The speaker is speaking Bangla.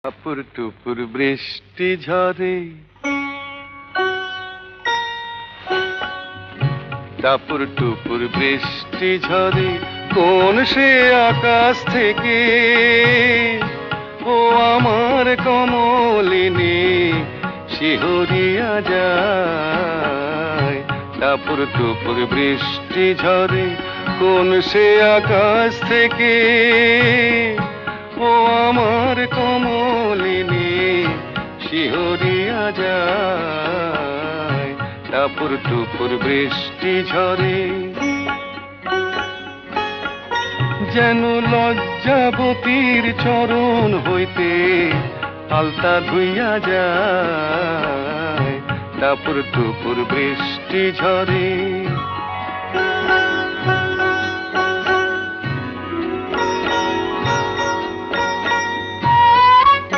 টাপুর টুপুর বৃষ্টি ঝরে, টাপুর টুপুর বৃষ্টি ঝরে, কোন সে আকাশ থেকে ও আমার কমলিনী শিহরিয়া যায়। টাপুর টুপুর বৃষ্টি ঝরে, কোন সে আকাশ থেকে ও আমার কমলিনী শিহরিয়া যায়। টাপুর টুপুর বৃষ্টি ঝরে, যেন লজ্জাবতীর চরণ হইতে আলতা ধুইয়া যায়। টাপুর টুপুর বৃষ্টি ঝরে।